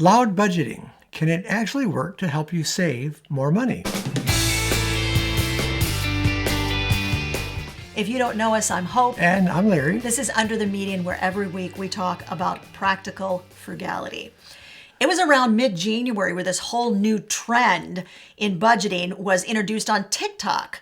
Loud budgeting, can it actually work to help you save more money? If you don't know us, I'm Hope. And I'm Larry. This is Under the Median, where every week we talk about practical frugality. It was around mid-January where this whole new trend in budgeting was introduced on TikTok.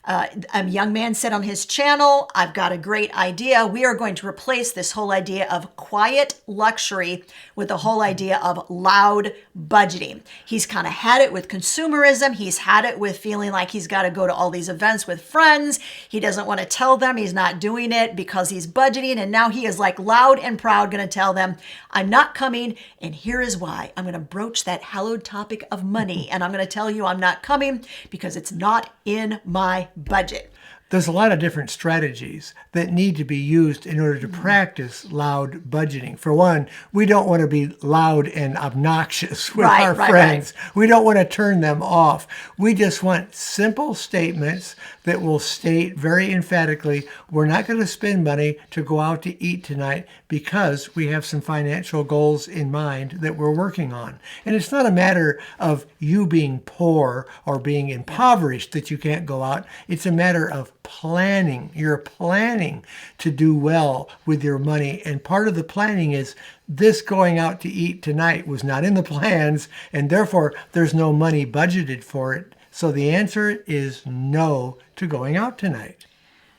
A young man said on his channel, I've got a great idea. We are going to replace this whole idea of quiet luxury with the whole idea of loud budgeting. He's kind of had it with consumerism. He's had it with feeling like he's got to go to all these events with friends. He doesn't want to tell them he's not doing it because he's budgeting. And now he is like loud and proud going to tell them, I'm not coming. And here is why. I'm going to broach that hallowed topic of money. And I'm going to tell you I'm not coming because it's not in my budget. There's a lot of different strategies that need to be used in order to practice loud budgeting. For one, we don't want to be loud and obnoxious with our friends. Right. We don't want to turn them off. We just want simple statements that will state very emphatically, we're not going to spend money to go out to eat tonight because we have some financial goals in mind that we're working on. And it's not a matter of you being poor or being impoverished that you can't go out. It's a matter of planning. You're planning to do well with your money. And part of the planning is this going out to eat tonight was not in the plans, and therefore there's no money budgeted for it. So the answer is no to going out tonight.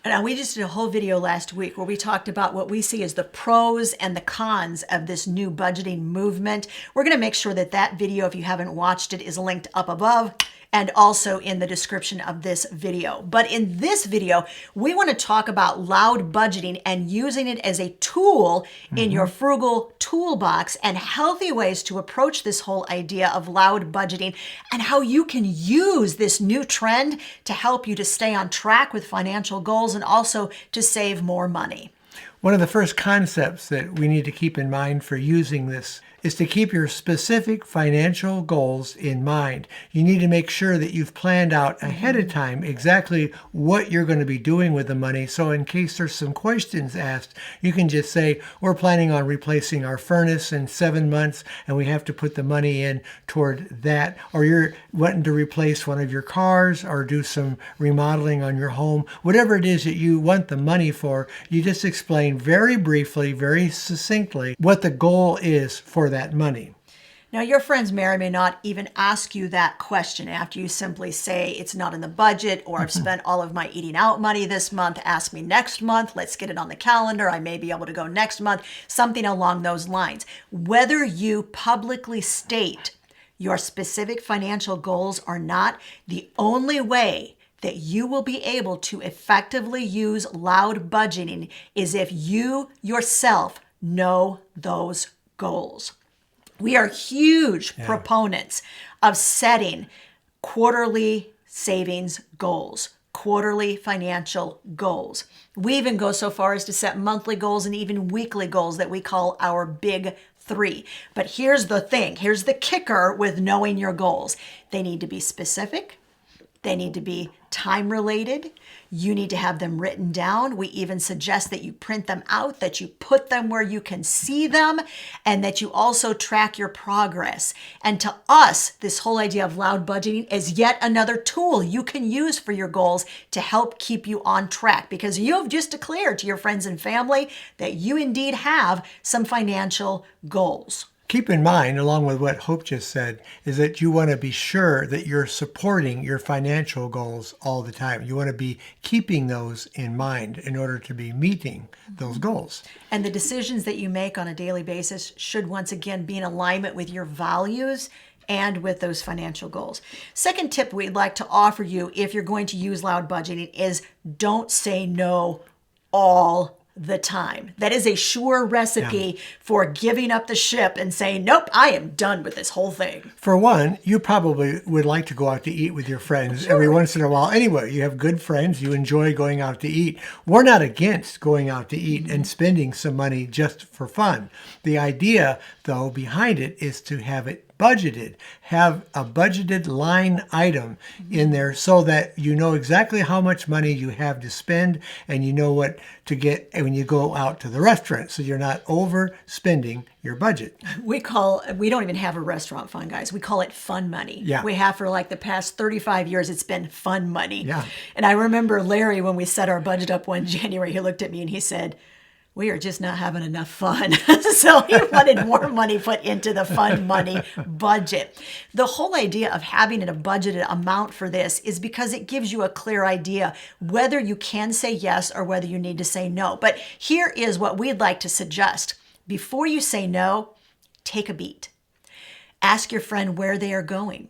And we just did a whole video last week where we talked about what we see as the pros and the cons of this new budgeting movement. We're going to make sure that that video, if you haven't watched it, is linked up above and also in the description of this video. But in this video, we want to talk about loud budgeting and using it as a tool in your frugal toolbox and healthy ways to approach this whole idea of loud budgeting and how you can use this new trend to help you to stay on track with financial goals and also to save more money. One of the first concepts that we need to keep in mind for using this is to keep your specific financial goals in mind. You need to make sure that you've planned out ahead of time exactly what you're going to be doing with the money. So in case there's some questions asked, you can just say, we're planning on replacing our furnace in 7 months and we have to put the money in toward that. Or you're wanting to replace one of your cars or do some remodeling on your home. Whatever it is that you want the money for, you just explain very briefly, very succinctly what the goal is for that money. Now, your friends may or may not even ask you that question after you simply say it's not in the budget or I've spent all of my eating out money this month. Ask me next month. Let's get it on the calendar. I may be able to go next month. Something along those lines. Whether you publicly state your specific financial goals or not, the only way that you will be able to effectively use loud budgeting is if you yourself know those goals. We are huge proponents of setting quarterly savings goals, quarterly financial goals. We even go so far as to set monthly goals and even weekly goals that we call our big three. But here's the thing. Here's the kicker with knowing your goals. They need to be specific. They need to be time related. You need to have them written down. We even suggest that you print them out, that you put them where you can see them, and that you also track your progress. And to us, this whole idea of loud budgeting is yet another tool you can use for your goals to help keep you on track, because you have just declared to your friends and family that you indeed have some financial goals. Keep in mind, along with what Hope just said, is that you want to be sure that you're supporting your financial goals all the time. You want to be keeping those in mind in order to be meeting those goals. And the decisions that you make on a daily basis should once again be in alignment with your values and with those financial goals. Second tip we'd like to offer you if you're going to use loud budgeting is don't say no all the time. That is a sure recipe for giving up the ship and saying, nope, I am done with this whole thing. For one, you probably would like to go out to eat with your friends every once in a while. Anyway, you have good friends. You enjoy going out to eat. We're not against going out to eat and spending some money just for fun. The idea, though, behind it is to have it budgeted. Have a budgeted line item in there so that you know exactly how much money you have to spend and you know what to get when you go out to the restaurant, so you're not overspending your budget. We don't even have a restaurant fund, guys. We call it fun money. Yeah. We have for like the past 35 years, it's been fun money. Yeah. And I remember Larry, when we set our budget up one January, he looked at me and he said, "We are just not having enough fun." So he wanted more money put into the fun money budget. The whole idea of having a budgeted amount for this is because it gives you a clear idea whether you can say yes or whether you need to say no. But here is what we'd like to suggest. Before you say no, take a beat. Ask your friend where they are going.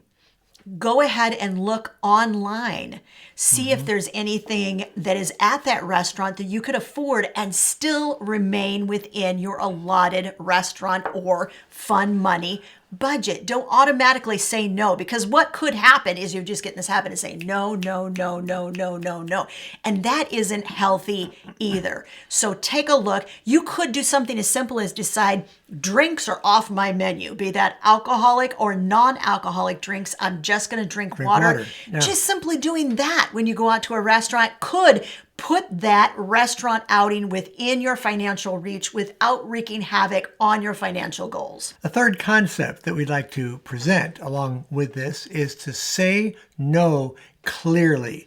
Go ahead and look online. See if there's anything that is at that restaurant that you could afford and still remain within your allotted restaurant or fun money budget. Don't automatically say no, because what could happen is you just get in this habit of saying no, no, no, no, no, no, no. And that isn't healthy either. So take a look. You could do something as simple as decide drinks are off my menu, be that alcoholic or non-alcoholic drinks. I'm just going to drink water. Yeah. Just simply doing that when you go out to a restaurant could put that restaurant outing within your financial reach without wreaking havoc on your financial goals. A third concept that we'd like to present along with this is to say no clearly.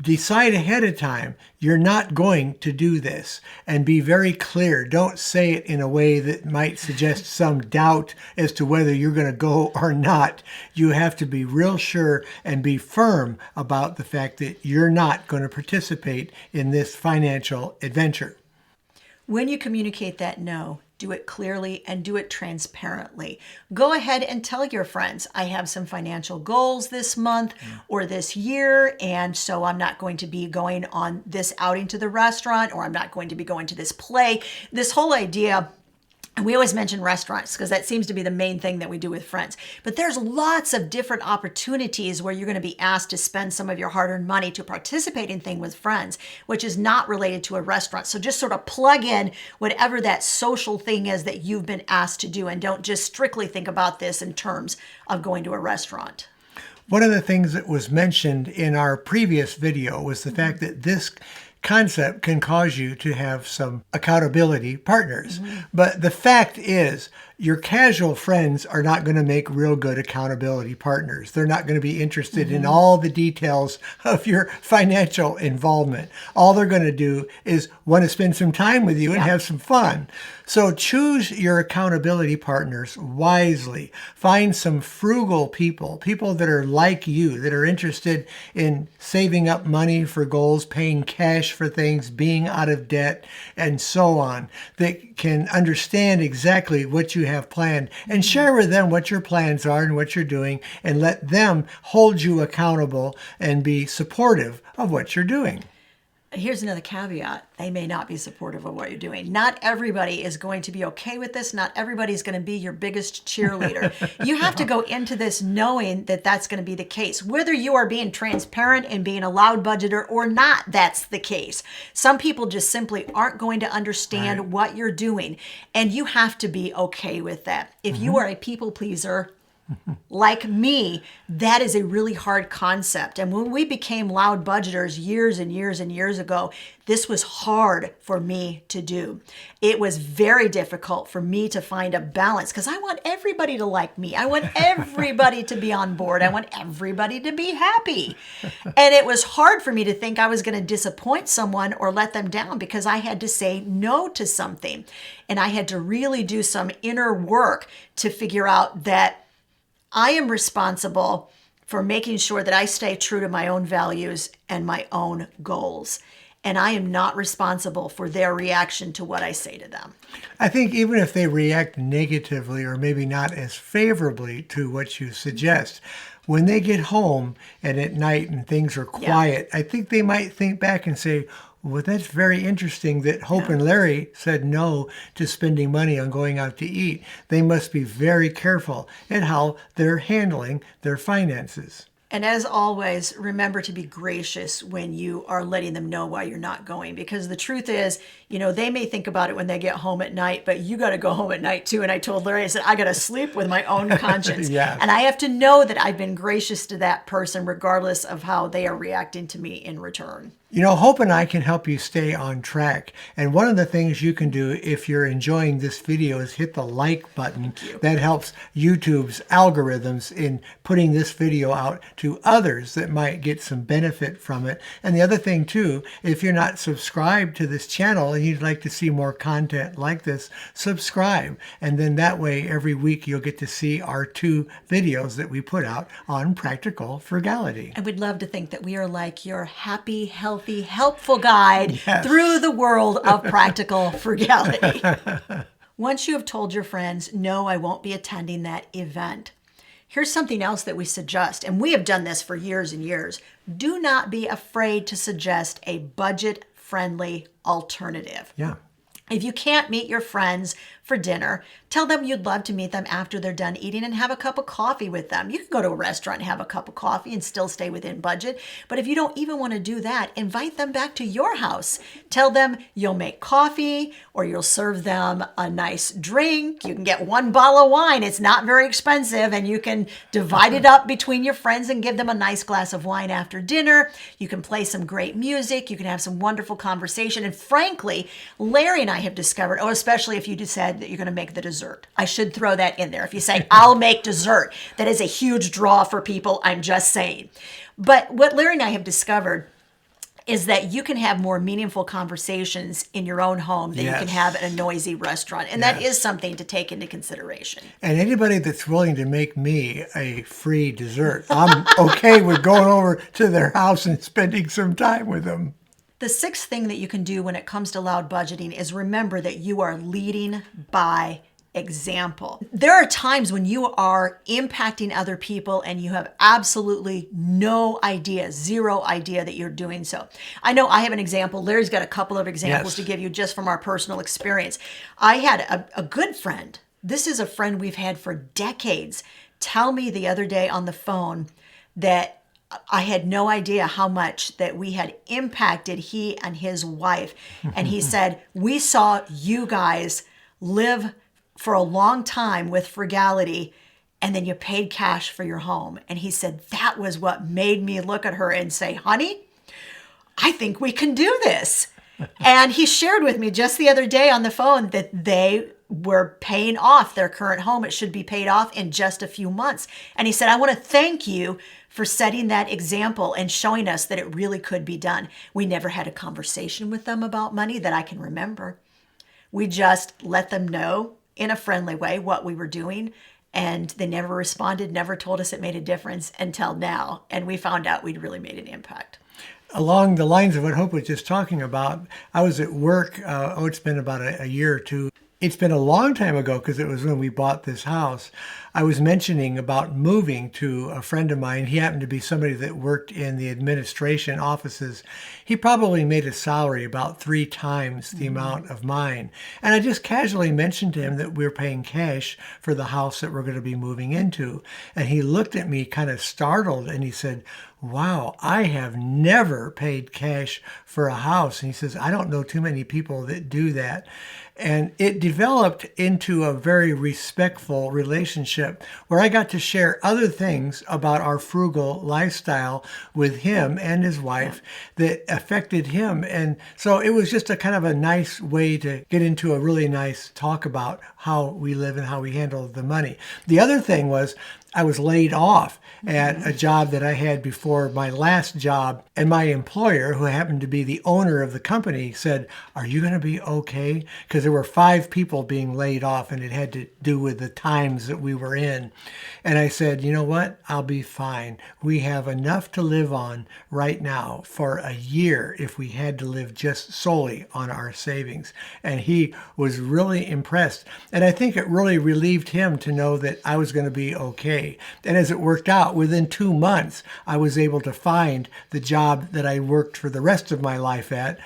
Decide ahead of time you're not going to do this and be very clear. Don't say it in a way that might suggest some doubt as to whether you're going to go or not. You have to be real sure and be firm about the fact that you're not going to participate in this financial adventure. When you communicate that no, do it clearly and do it transparently. Go ahead and tell your friends, I have some financial goals this month or this year, and so I'm not going to be going on this outing to the restaurant, or I'm not going to be going to this play. This whole idea, and we always mention restaurants because that seems to be the main thing that we do with friends. But there's lots of different opportunities where you're going to be asked to spend some of your hard-earned money to participate in things with friends, which is not related to a restaurant. So just sort of plug in whatever that social thing is that you've been asked to do, and don't just strictly think about this in terms of going to a restaurant. One of the things that was mentioned in our previous video was the fact that this concept can cause you to have some accountability partners. But the fact is, your casual friends are not going to make real good accountability partners. They're not going to be interested in all the details of your financial involvement. All they're going to do is want to spend some time with you and have some fun. So choose your accountability partners wisely. Find some frugal people that are like you, that are interested in saving up money for goals, paying cash for things, being out of debt, and so on, that can understand exactly what you have planned, and share with them what your plans are and what you're doing, and let them hold you accountable and be supportive of what you're doing. Here's another caveat. They may not be supportive of what you're doing. Not everybody is going to be okay with this. Not everybody's going to be your biggest cheerleader. You have to go into this knowing that that's going to be the case. Whether you are being transparent and being a loud budgeter or not, that's the case. Some people just simply aren't going to understand what you're doing, and you have to be okay with that. If you are a people pleaser, like me, that is a really hard concept. And when we became loud budgeters years and years and years ago, this was hard for me to do. It was very difficult for me to find a balance because I want everybody to like me. I want everybody to be on board. I want everybody to be happy. And it was hard for me to think I was going to disappoint someone or let them down because I had to say no to something. And I had to really do some inner work to figure out that I am responsible for making sure that I stay true to my own values and my own goals. And I am not responsible for their reaction to what I say to them. I think even if they react negatively or maybe not as favorably to what you suggest, when they get home and at night and things are quiet, I think they might think back and say, well, that's very interesting that Hope and Larry said no to spending money on going out to eat. They must be very careful at how they're handling their finances. And as always, remember to be gracious when you are letting them know why you're not going. Because the truth is, they may think about it when they get home at night, but you got to go home at night too. And I told Larry, I said, I got to sleep with my own conscience. Yes. And I have to know that I've been gracious to that person, regardless of how they are reacting to me in return. Hope and I can help you stay on track. And one of the things you can do if you're enjoying this video is hit the like button. That helps YouTube's algorithms in putting this video out to others that might get some benefit from it. And the other thing too, if you're not subscribed to this channel and you'd like to see more content like this, subscribe. And then that way every week you'll get to see our 2 videos that we put out on practical frugality. I would love to think that we are like your happy, healthy, helpful guide through the world of practical frugality. Once you have told your friends, no, I won't be attending that event, here's something else that we suggest, and we have done this for years and years. Do not be afraid to suggest a budget-friendly alternative. Yeah. If you can't meet your friends for dinner, tell them you'd love to meet them after they're done eating and have a cup of coffee with them. You can go to a restaurant and have a cup of coffee and still stay within budget. But if you don't even want to do that, invite them back to your house. Tell them you'll make coffee or you'll serve them a nice drink. You can get 1 bottle of wine. It's not very expensive, and you can divide it up between your friends and give them a nice glass of wine after dinner. You can play some great music. You can have some wonderful conversation. And frankly, Larry and I have discovered, especially if you said that you're going to make the dessert. I should throw that in there. If you say, I'll make dessert, that is a huge draw for people. I'm just saying. But what Larry and I have discovered is that you can have more meaningful conversations in your own home than you can have at a noisy restaurant. And that is something to take into consideration. And anybody that's willing to make me a free dessert, I'm okay with going over to their house and spending some time with them. The 6th thing that you can do when it comes to loud budgeting is remember that you are leading by example. There are times when you are impacting other people and you have absolutely no idea, 0 idea that you're doing so. I know I have an example. Larry's got a couple of examples to give you just from our personal experience. I had a good friend. This is a friend we've had for decades. Tell me the other day on the phone that I had no idea how much that we had impacted he and his wife. And he said, we saw you guys live for a long time with frugality, and then you paid cash for your home. And he said, that was what made me look at her and say, honey, I think we can do this. And he shared with me just the other day on the phone that they were paying off their current home. It should be paid off in just a few months. And he said, I want to thank you for setting that example and showing us that it really could be done. We never had a conversation with them about money that I can remember. We just let them know in a friendly way what we were doing, and they never responded, never told us it made a difference until now. And we found out we'd really made an impact. Along the lines of what Hope was just talking about, I was at work, it's been about a year or two. It's been a long time ago because it was when we bought this house. I was mentioning about moving to a friend of mine. He happened to be somebody that worked in the administration offices. He probably made a salary about 3 times the amount of mine. And I just casually mentioned to him that we're paying cash for the house that we're going to be moving into. And he looked at me kind of startled and he said, wow, I have never paid cash for a house. And he says, I don't know too many people that do that. And it developed into a very respectful relationship where I got to share other things about our frugal lifestyle with him and his wife that affected him. And so it was just a kind of a nice way to get into a really nice talk about how we live and how we handle the money. The other thing was I was laid off at a job that I had before my last job. And my employer, who happened to be the owner of the company, said, are you going to be okay? Because there were 5 people being laid off and it had to do with the times that we were in. And I said, you know what? I'll be fine. We have enough to live on right now for a year if we had to live just solely on our savings. And he was really impressed. And I think it really relieved him to know that I was going to be okay. And as it worked out, within 2 months, I was able to find the job that I worked for the rest of my life at.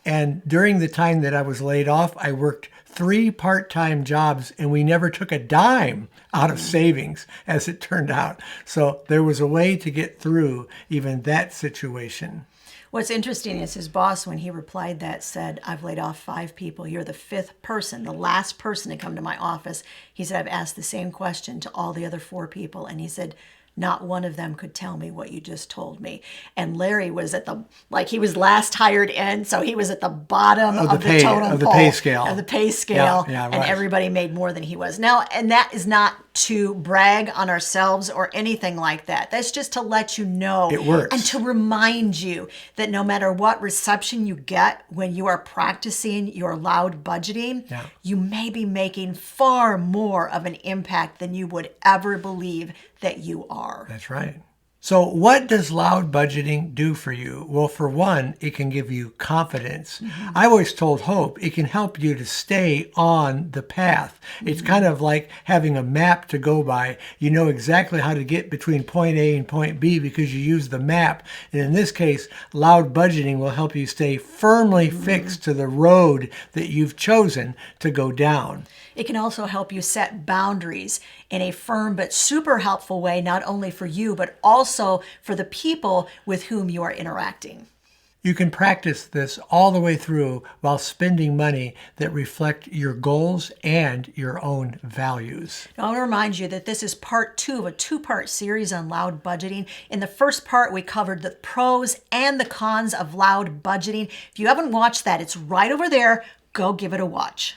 And during the time that I was laid off, I worked 3 part-time jobs, and we never took a dime out of savings, as it turned out. So there was a way to get through even that situation. What's interesting is his boss, when he replied that, said, I've laid off 5 people. You're the 5th person, the last person to come to my office. He said, I've asked the same question to all the other 4 people. And he said, not one of them could tell me what you just told me. And Larry was he was last hired in, so he was at the bottom of the totem pole. Pay scale. Of the pay scale. Yeah, and right. everybody made more than he was. Now, and that is not to brag on ourselves or anything like that. That's just to let you know. It works. And to remind you that no matter what reception you get when you are practicing your loud budgeting, you may be making far more of an impact than you would ever believe that you are. That's right. So what does loud budgeting do for you? Well, for one, it can give you confidence. I always told Hope it can help you to stay on the path. It's kind of like having a map to go by. You know exactly how to get between point A and point B because you use the map. And in this case, loud budgeting will help you stay firmly fixed to the road that you've chosen to go down. It can also help you set boundaries in a firm but super helpful way, not only for you, but also for the people with whom you are interacting. You can practice this all the way through while spending money that reflect your goals and your own values. Now, I want to remind you that this is part 2 of a 2-part series on loud budgeting. In the first part, we covered the pros and the cons of loud budgeting. If you haven't watched that, it's right over there. Go give it a watch.